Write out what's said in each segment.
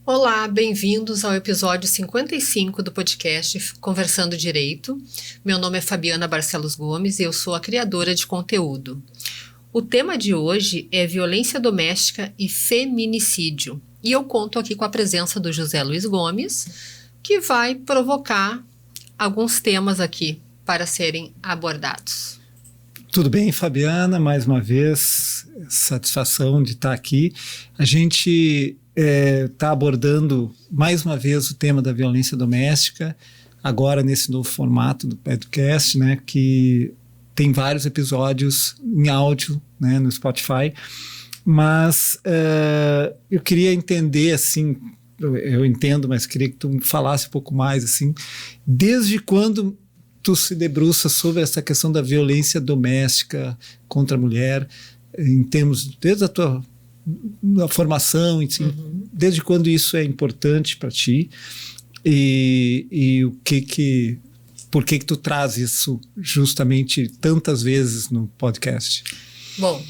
Olá, bem-vindos ao episódio 55 do podcast Conversando Direito. Meu nome é Fabiana Barcelos Gomes e eu sou a criadora de conteúdo. O tema de hoje é violência doméstica e feminicídio. E eu conto aqui com a presença do José Luiz Gomes, que vai provocar alguns temas aqui para serem abordados. Tudo bem, Fabiana? Mais uma vez, satisfação de estar aqui. A gente está abordando mais uma vez o tema da violência doméstica, agora nesse novo formato do podcast, né, que tem vários episódios em áudio, né, no Spotify, mas eu queria entender, assim, eu entendo, mas queria que tu falasse um pouco mais, assim, desde quando tu se debruça sobre essa questão da violência doméstica contra a mulher, em termos, desde a tua formação, assim, desde quando isso é importante para ti e por que tu traz isso justamente tantas vezes no podcast? Bom,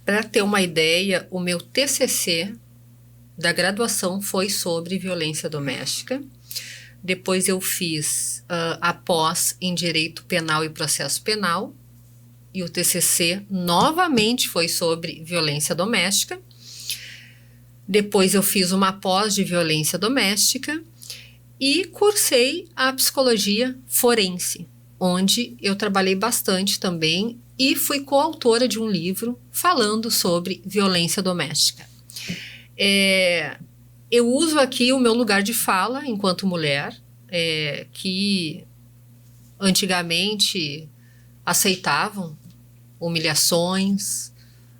para ter uma ideia, o meu TCC da graduação foi sobre violência doméstica. Depois eu fiz a pós em Direito Penal e Processo Penal, e o TCC novamente foi sobre violência doméstica. Depois eu fiz uma pós de violência doméstica e cursei a psicologia forense, onde eu trabalhei bastante também e fui coautora de um livro falando sobre violência doméstica. Eu uso aqui o meu lugar de fala enquanto mulher, que antigamente aceitavam humilhações,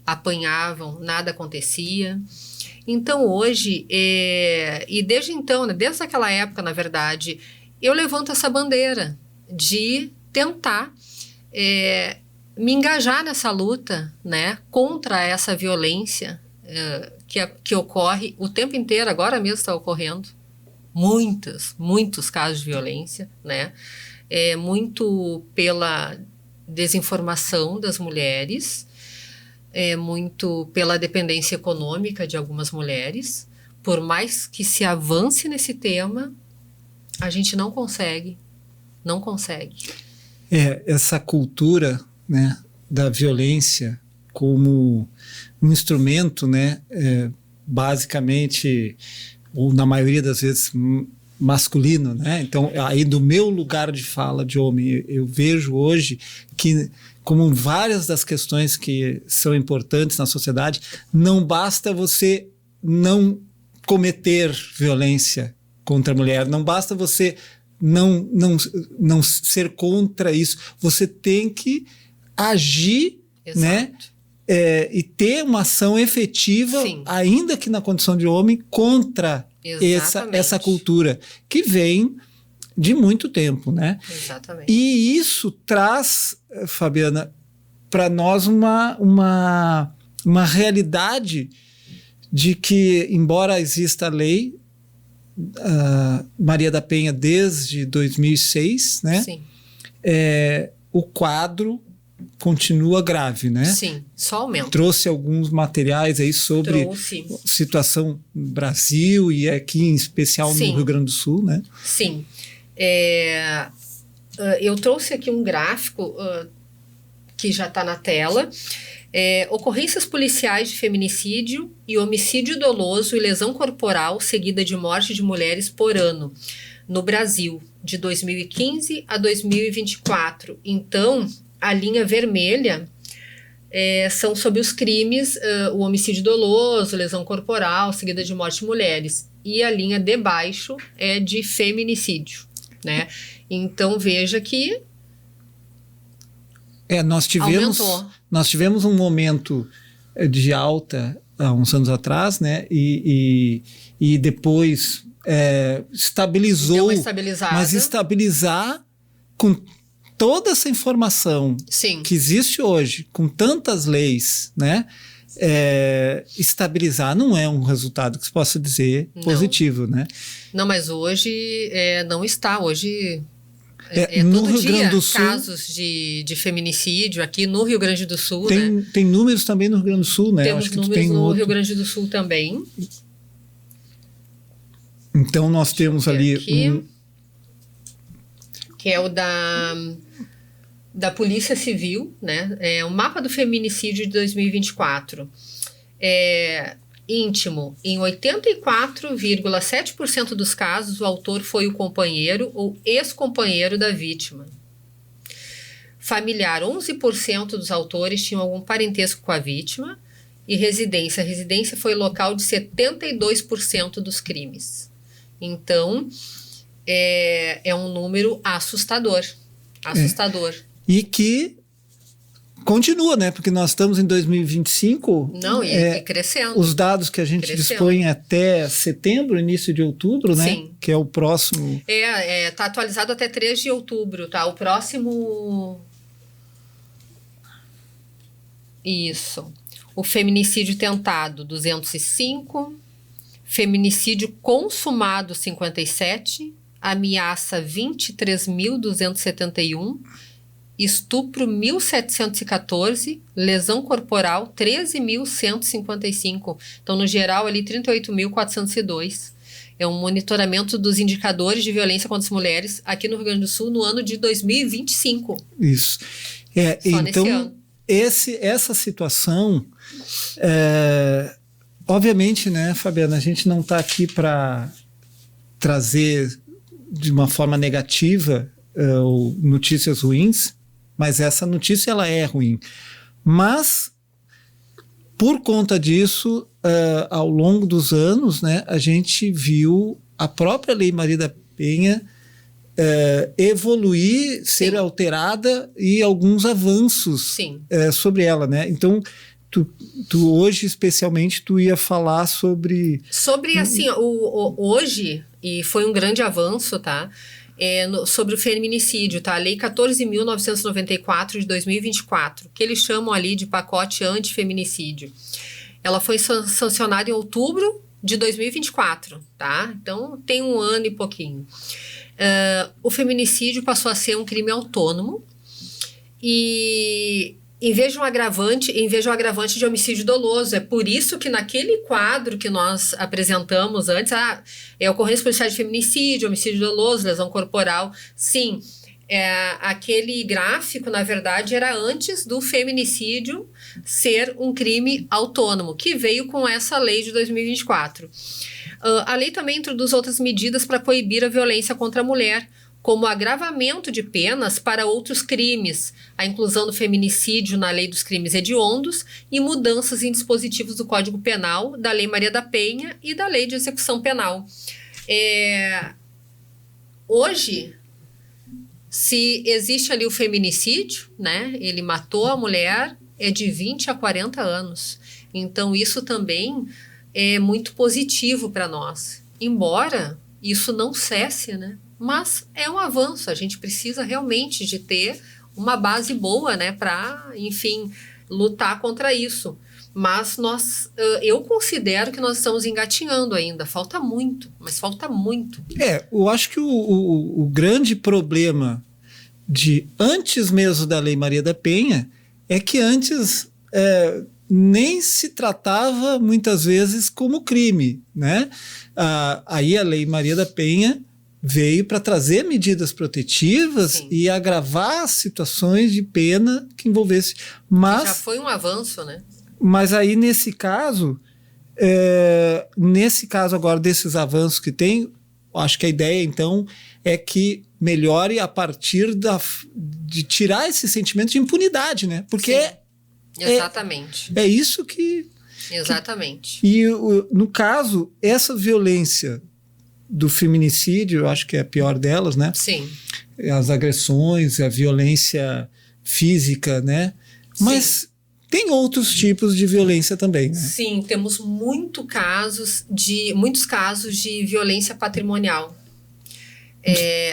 apanhavam, nada acontecia. Então hoje, e desde então, né, desde aquela época, na verdade, eu levanto essa bandeira de tentar me engajar nessa luta, né, contra essa violência que ocorre o tempo inteiro. Agora mesmo está ocorrendo muitos casos de violência, né, muito pela desinformação das mulheres, muito pela dependência econômica de algumas mulheres. Por mais que se avance nesse tema, a gente não consegue. Essa cultura, né, da violência como um instrumento, né, basicamente, ou na maioria das vezes, masculino, né? Então, aí do meu lugar de fala de homem, eu vejo hoje que, como várias das questões que são importantes na sociedade, não basta você não cometer violência contra a mulher, não basta você não ser contra isso, você tem que agir, exato, né? E ter uma ação efetiva, sim, ainda que na condição de homem, contra essa cultura que vem de muito tempo, né? Exatamente. E isso traz, Fabiana, para nós uma realidade de que, embora exista a lei Maria da Penha desde 2006, né? Sim. O quadro continua grave, né? Sim, só aumenta. Trouxe alguns materiais aí sobre situação no Brasil e aqui em especial, sim, no Rio Grande do Sul, né? Sim. Eu trouxe aqui um gráfico que já está na tela. Ocorrências policiais de feminicídio e homicídio doloso e lesão corporal seguida de morte de mulheres por ano no Brasil, de 2015 a 2024. Então, a linha vermelha são sobre os crimes, o homicídio doloso, lesão corporal, seguida de morte de mulheres. E a linha de baixo é de feminicídio, né? Então, veja que nós tivemos um momento de alta há uns anos atrás, né? E depois estabilizou. Deu uma estabilizada. Mas estabilizar com toda essa informação, sim, que existe hoje, com tantas leis, né? estabilizar não é um resultado que se possa dizer positivo, né? Não, mas hoje não está. Hoje no todo Rio dia Grande do Sul, casos de feminicídio aqui no Rio Grande do Sul, né? Tem números também no Rio Grande do Sul, né? Temos Acho que números no Rio Grande do Sul também. Então nós temos ali aqui, que é o da Polícia Civil, né? É o mapa do feminicídio de 2024. Íntimo, em 84,7% dos casos, o autor foi o companheiro ou ex-companheiro da vítima. Familiar, 11% dos autores tinham algum parentesco com a vítima. E residência. A residência foi local de 72% dos crimes. Então, é um número assustador. Assustador. E que continua, né? Porque nós estamos em 2025. Não, e crescendo. Os dados que a gente dispõe até setembro, início de outubro, né? Sim. Que é o próximo. Tá atualizado até 3 de outubro, tá? O próximo. Isso. O feminicídio tentado, 205. Feminicídio consumado, 57. Ameaça, 23.271. Estupro, 1.714, lesão corporal, 13.155. Então, no geral, ali, 38.402. É um monitoramento dos indicadores de violência contra as mulheres aqui no Rio Grande do Sul no ano de 2025. Isso. Então, essa situação, obviamente, né, Fabiana, a gente não está aqui para trazer de uma forma negativa notícias ruins, mas essa notícia ela é ruim. Mas, por conta disso, ao longo dos anos, né, a gente viu a própria Lei Maria da Penha evoluir, ser alterada e alguns avanços sobre ela, né? Então, tu hoje, especialmente, tu ia falar sobre... Sobre, assim, hoje, e foi um grande avanço, tá? Sobre o feminicídio, tá? A Lei 14.994 de 2024, que eles chamam ali de pacote antifeminicídio. Ela foi sancionada em outubro de 2024, tá? Então, tem um ano e pouquinho. O feminicídio passou a ser um crime autônomo e... Em vez de um agravante de homicídio doloso. É por isso que naquele quadro que nós apresentamos antes, ocorrência policial de feminicídio, homicídio doloso, lesão corporal. Sim, aquele gráfico, na verdade, era antes do feminicídio ser um crime autônomo, que veio com essa lei de 2024. A lei também introduz outras medidas para coibir a violência contra a mulher, como agravamento de penas para outros crimes, a inclusão do feminicídio na Lei dos Crimes Hediondos e mudanças em dispositivos do Código Penal, da Lei Maria da Penha e da Lei de Execução Penal. Hoje, se existe ali o feminicídio, né, ele matou a mulher, é de 20 a 40 anos. Então, isso também é muito positivo para nós. Embora isso não cesse, né? Mas é um avanço, a gente precisa realmente de ter uma base boa, né, para, enfim, lutar contra isso. Mas eu considero que nós estamos engatinhando ainda, falta muito, mas falta muito. Eu acho que o grande problema de antes mesmo da Lei Maria da Penha é que antes nem se tratava muitas vezes como crime, né? Aí a Lei Maria da Penha veio para trazer medidas protetivas. Sim. E agravar situações de pena que envolvesse. Mas já foi um avanço, né? Mas aí, nesse caso agora desses avanços que tem, acho que a ideia, então, é que melhore a partir de tirar esse sentimento de impunidade, né? Porque exatamente. É isso que... Exatamente. No caso, essa violência do feminicídio, eu acho que é a pior delas, né? Sim. As agressões, a violência física, né? Mas sim, tem outros tipos de violência também, né? Sim, temos muitos casos de violência patrimonial.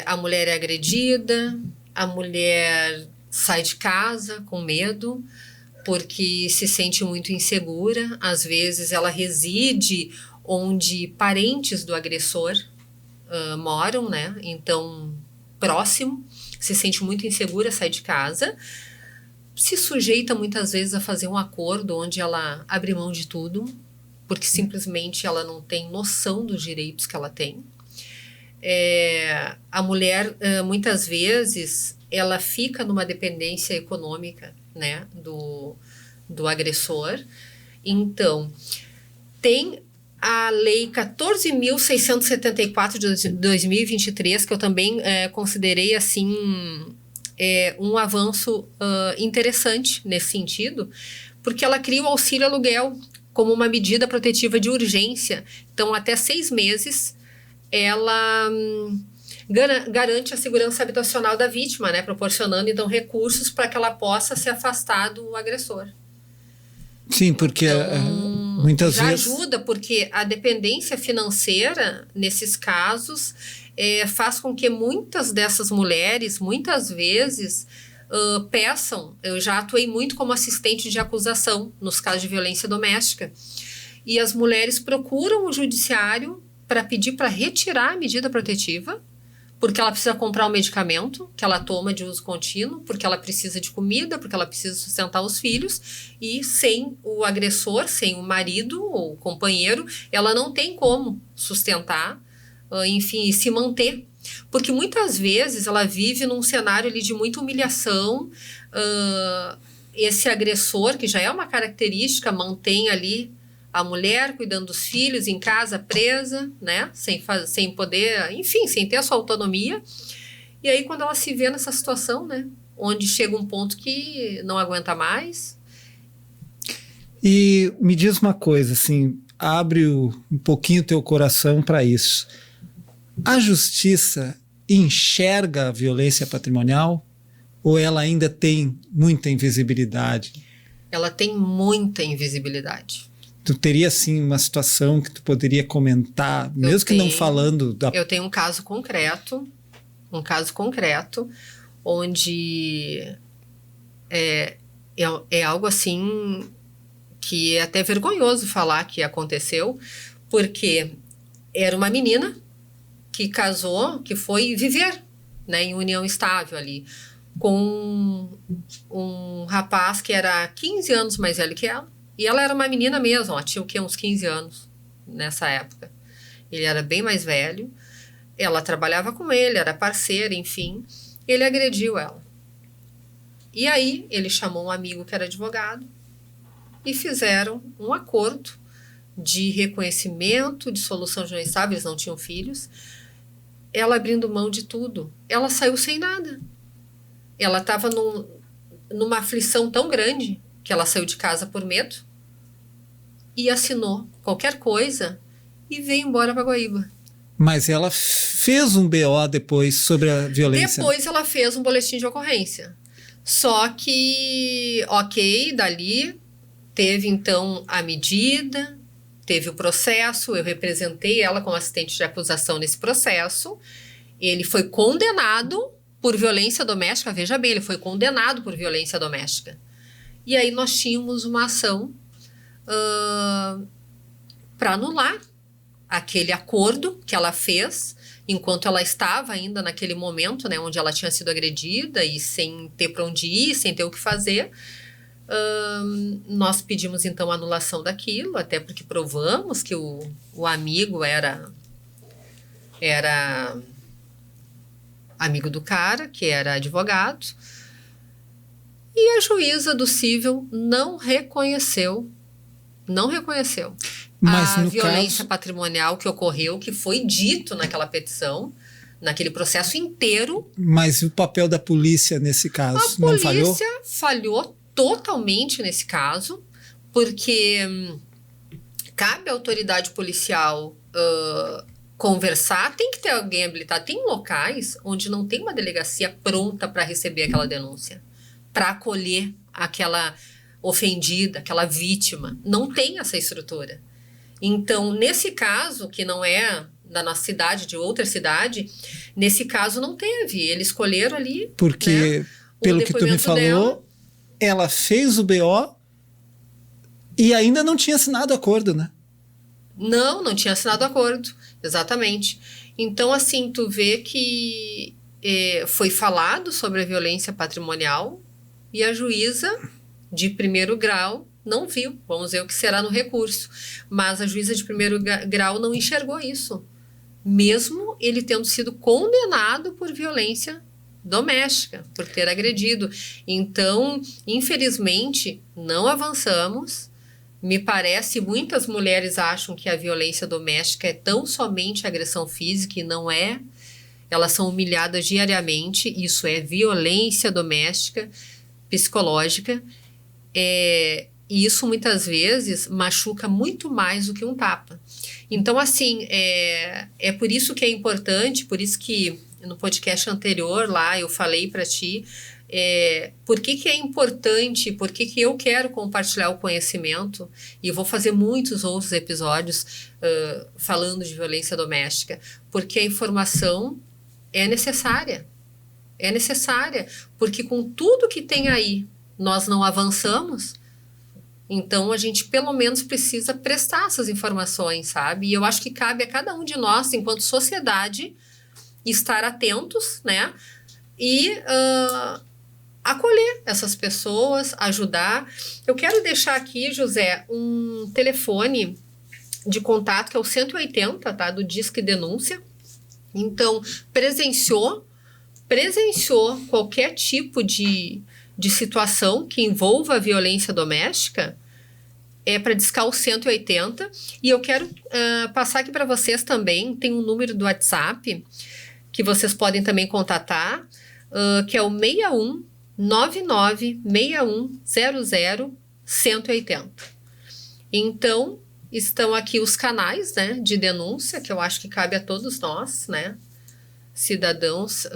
A mulher é agredida, a mulher sai de casa com medo, porque se sente muito insegura. Às vezes ela reside onde parentes do agressor moram, né? Então, próximo, se sente muito insegura, sai de casa, se sujeita muitas vezes a fazer um acordo onde ela abre mão de tudo, porque simplesmente ela não tem noção dos direitos que ela tem. A mulher, muitas vezes, ela fica numa dependência econômica, né, do agressor. Então, tem a Lei 14.674 de 2023, que eu também considerei assim um avanço interessante nesse sentido, porque ela cria o auxílio aluguel como uma medida protetiva de urgência. Então, até 6 meses, ela garante a segurança habitacional da vítima, né, proporcionando, então, recursos para que ela possa se afastar do agressor. Sim, porque então, muitas já vezes... ajuda, porque a dependência financeira, nesses casos, faz com que muitas dessas mulheres, muitas vezes, peçam. Eu já atuei muito como assistente de acusação nos casos de violência doméstica, e as mulheres procuram o judiciário para pedir para retirar a medida protetiva, porque ela precisa comprar um medicamento que ela toma de uso contínuo, porque ela precisa de comida, porque ela precisa sustentar os filhos, e sem o agressor, sem o marido ou o companheiro, ela não tem como sustentar, enfim, e se manter. Porque muitas vezes ela vive num cenário ali de muita humilhação, esse agressor, que já é uma característica, mantém ali a mulher cuidando dos filhos em casa, presa, né? Sem poder, enfim, sem ter a sua autonomia. E aí, quando ela se vê nessa situação, né? Onde chega um ponto que não aguenta mais. E me diz uma coisa, assim, abre um pouquinho o teu coração para isso. A justiça enxerga a violência patrimonial ou ela ainda tem muita invisibilidade? Ela tem muita invisibilidade. Tu teria, assim, uma situação que tu poderia comentar, mesmo que não falando da... Eu tenho um caso concreto, onde é algo assim que é até vergonhoso falar que aconteceu, porque era uma menina que casou, que foi viver, né, em união estável ali, com um rapaz que era 15 anos mais velho que ela. E ela era uma menina mesmo, ela tinha o quê? Uns 15 anos nessa época. Ele era bem mais velho, ela trabalhava com ele, era parceira, enfim. Ele agrediu ela. E aí ele chamou um amigo que era advogado e fizeram um acordo de reconhecimento, de solução de união estável, eles não tinham filhos. Ela abrindo mão de tudo, ela saiu sem nada. Ela estava numa aflição tão grande que ela saiu de casa por medo e assinou qualquer coisa e veio embora para Guaíba. Mas ela fez um BO depois sobre a violência? Depois ela fez um boletim de ocorrência. Só que, ok, dali teve então a medida, teve o processo, eu representei ela como assistente de acusação nesse processo. Ele foi condenado por violência doméstica, veja bem, ele foi condenado por violência doméstica. E aí nós tínhamos uma ação para anular aquele acordo que ela fez enquanto ela estava ainda naquele momento, né, onde ela tinha sido agredida e sem ter para onde ir, sem ter o que fazer. Nós pedimos então a anulação daquilo, até porque provamos que o amigo era amigo do cara, que era advogado. E a juíza do cível não reconheceu Mas a violência patrimonial que ocorreu, que foi dito naquela petição, naquele processo inteiro. Mas e o papel da polícia nesse caso? Não falhou? A polícia falhou totalmente nesse caso, porque cabe à autoridade policial conversar, tem que ter alguém habilitado. Tem locais onde não tem uma delegacia pronta para receber aquela denúncia, para acolher aquela ofendida, aquela vítima. Não tem essa estrutura. Então, nesse caso, que não é da nossa cidade, de outra cidade, nesse caso não teve. Eles escolheram ali... Porque, né, pelo que tu me falou, ela fez o BO e ainda não tinha assinado o acordo, né? Não tinha assinado o acordo, exatamente. Então, assim, tu vê que foi falado sobre a violência patrimonial e a juíza de primeiro grau não viu. Vamos ver o que será no recurso. Mas a juíza de primeiro grau não enxergou isso, mesmo ele tendo sido condenado por violência doméstica, por ter agredido. Então, infelizmente, não avançamos. Me parece, muitas mulheres acham que a violência doméstica é tão somente agressão física, e não é. Elas são humilhadas diariamente, isso é violência doméstica, psicológica, e isso muitas vezes machuca muito mais do que um tapa. Então, assim, é por isso que é importante, por isso que no podcast anterior lá eu falei para ti, por que é importante, por que eu quero compartilhar o conhecimento, e vou fazer muitos outros episódios falando de violência doméstica, porque a informação é necessária, porque com tudo que tem aí, nós não avançamos. Então, a gente pelo menos precisa prestar essas informações, sabe? E eu acho que cabe a cada um de nós, enquanto sociedade, estar atentos, né? E acolher essas pessoas, ajudar. Eu quero deixar aqui, José, um telefone de contato, que é o 180, tá? Do Disque Denúncia. Então, presenciou qualquer tipo de situação que envolva a violência doméstica, para discar o 180. E eu quero passar aqui para vocês também, tem um número do WhatsApp que vocês podem também contatar, que é o 61 99 61 00 180. Então, estão aqui os canais, né, de denúncia, que eu acho que cabe a todos nós, né, cidadãos,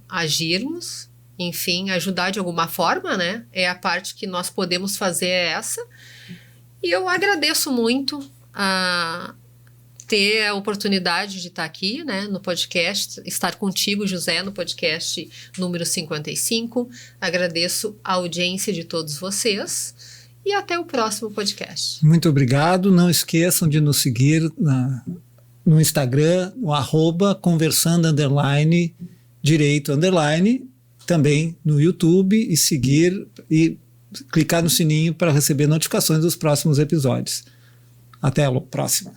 agirmos, enfim, ajudar de alguma forma, né, a parte que nós podemos fazer essa. E eu agradeço muito a ter a oportunidade de estar aqui, né, no podcast, estar contigo, José, no podcast número 55. Agradeço a audiência de todos vocês e até o próximo podcast. Muito obrigado. Não esqueçam de nos seguir no Instagram, no @conversando_direito_, também no YouTube, e seguir e clicar no sininho para receber notificações dos próximos episódios. Até a próxima.